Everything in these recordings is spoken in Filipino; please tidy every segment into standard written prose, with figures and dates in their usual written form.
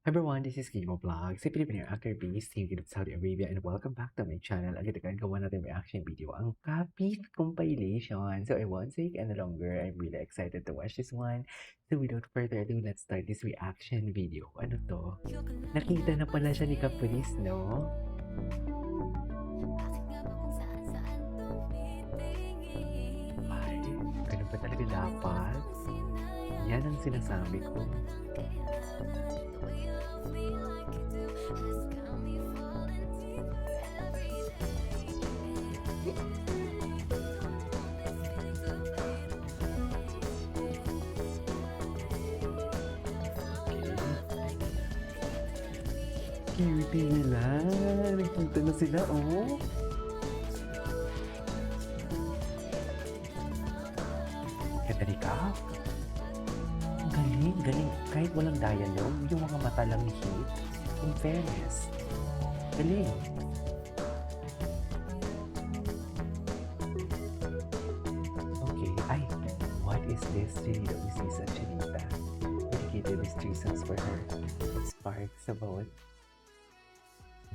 Everyone, this is Kimo Vlog, si Filipino actor based here in Saudi Arabia, and welcome back to my channel. Ang ganda gawa natin reaction video, ang Kapit compilation. So I won't take any longer. I'm really excited to watch this one. So without further ado, let's start this reaction video. Ano to? Nakita na pala siya ni Caprice, no? Ay, ganun pa talaga dapat. Yan ang sinasabi ko. Cutie nila. Nagkita na sila, oh. Ganda ni Kap. Galing, galing. Kahit walang dialogue, yung mga mata lang ni Hit. In fairness. Galing. Okay, ay, what is this? Chinita Usisa Chinita. Dedicated these 3 songs for her. Sparks about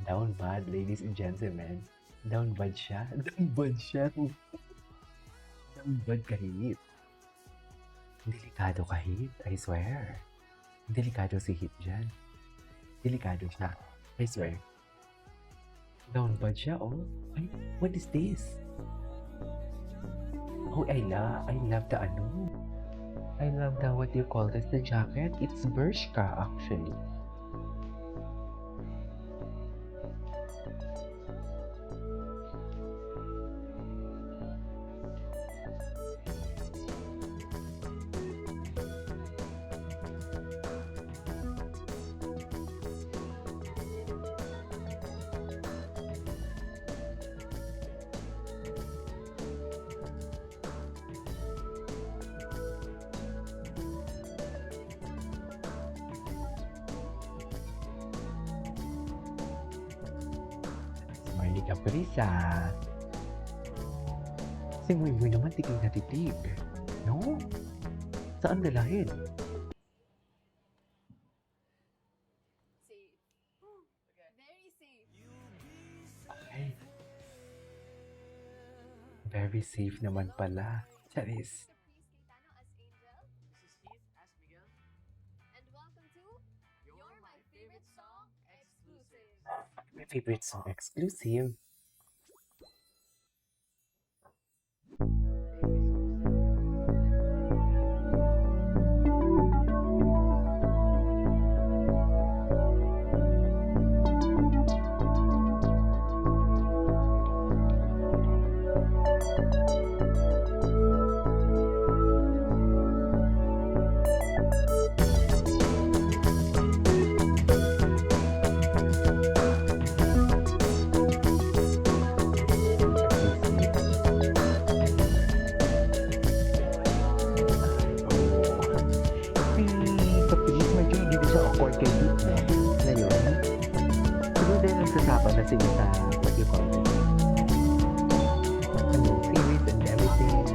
down bad, ladies and gentlemen. Down bad siya. Down bad siya. Down bad ka, Hit. Delikado ka, Hit. I swear. Delikado si Hit dyan. Delikado siya. I swear. Down bad siya, oh. Ay, what is this? Oh, I love the ano. I love the, what do you call this, the jacket? It's Bershka, actually. Marley Caprisa. Si Muy naman titig na titig. No? Saan dalahin? Safe. Very safe. Ay, very safe naman pala. Charis. Caprice Cayetano as Angel. This is Heath as Miguel. And welcome to You're My Favorite Song Exclusive. My favorite song exclusive. Awkward kay Hit, no? Ngayon, siguro dahil nagsasapan na sila sa, what you call it, ano, series and everything.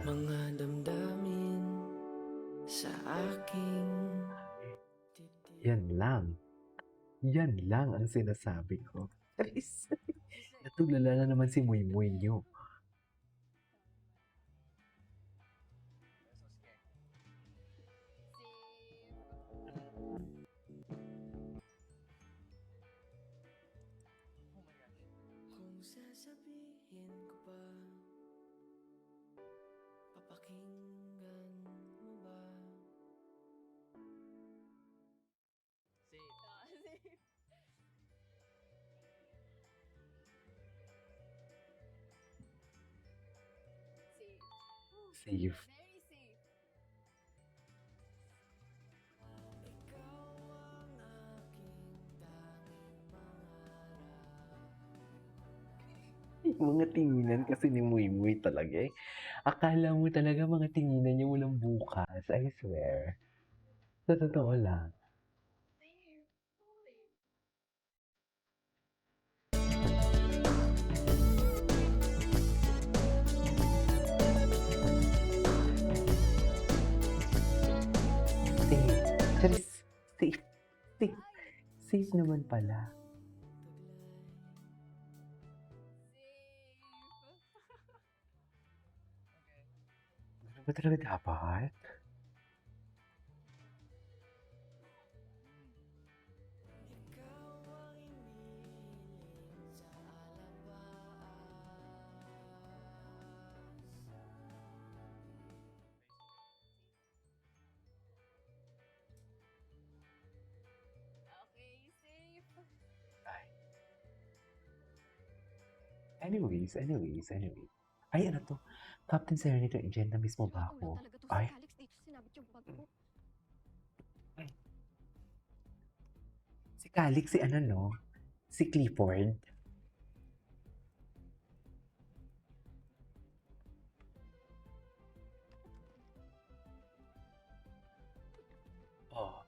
Mga damdamin sa aking titig. Yan lang ang sinasabi ko. Guys, natulala na naman si Muy nyo. Kung sasabihin ko pa, papakinggan mo ba? Safe. Safe. Safe. Safe. Very safe. Ikaw ang aking tanging pangarap. Mga tinginan kasi ni Muy talaga eh. Akala mo talaga mga tinginan niya walang bukas. I swear. Sa totoo lang. safe naman pala. Ano ba talaga dapat? Ikaw ang iniling sa Okay, safe. Ay. Anyways. Ay, ano to? Captain Serenity Agent na mismo ba ako? Ulo talaga to Ay, si Calix dito sinabit yung bag ko. si Calix, si ano no? Si Clifford. Oh,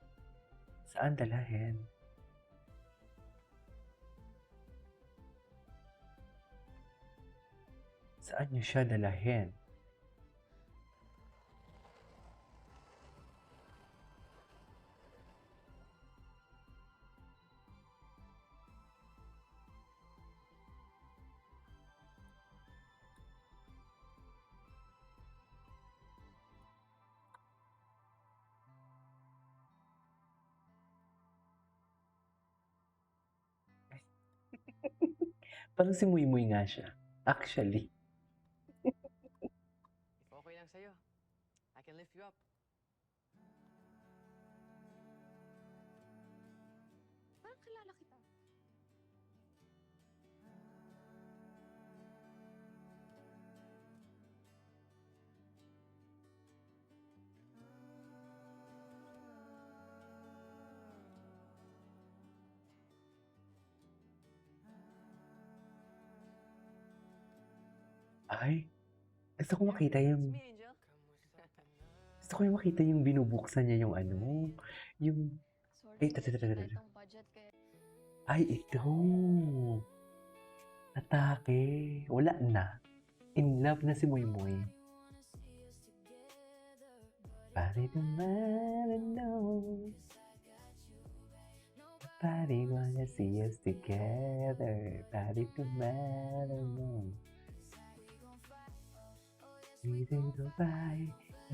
saan dalahin? Saan niyo siya dalahin? Parang si Muy Muy nga siya. Actually. If okay lang sa'yo, I can lift you up. Parang kilala kita. Ay, gusto ko makita It's yung... me, Angel. Gusto ko yung makita yung binubuksan niya yung ano. Yung... Sorry, Ay, tara. itong budget kaya. Ay, ito. Atake. Wala na. In love na si Muy Muy. Body to man know. Body wanna see us together. Body to man know. We say goodbye.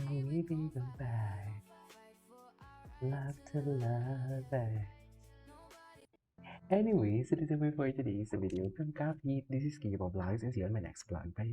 We say goodbye. Love to lover. Anyways, so this is it for today's video from Copy. This is Kibo Vlogs and see you on my next vlog. Bye.